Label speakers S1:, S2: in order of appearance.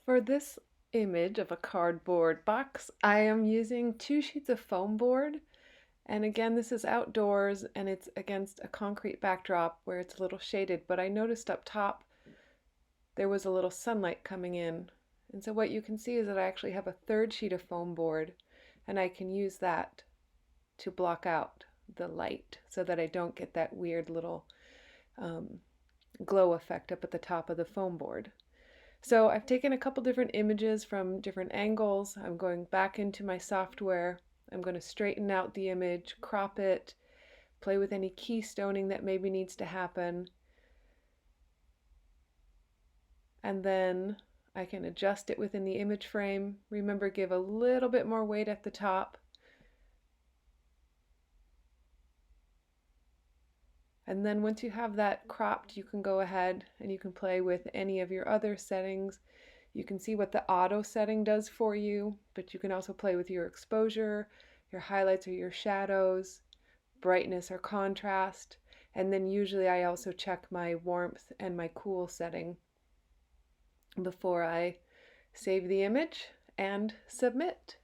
S1: For this image of a cardboard box, I am using 2 sheets of foam board. And again, this is outdoors and it's against a concrete backdrop where it's a little shaded, but I noticed up top there was a little sunlight coming in. And so what you can see is that I actually have a third sheet of foam board and I can use that to block out the light so that I don't get that weird little um, glow effect up at the top of the foam board. So I've taken a couple different images from different angles. I'm going back into my software. I'm going to straighten out the image, crop it, play with any keystoning that maybe needs to happen. And then I can adjust it within the image frame. Remember, give a little bit more weight at the top. And then once you have that cropped, you can go ahead and you can play with any of your other settings. You can see what the auto setting does for you, but you can also play with your exposure, your highlights or your shadows, brightness or contrast. And then usually I also check my warmth and my cool setting before I save the image and submit.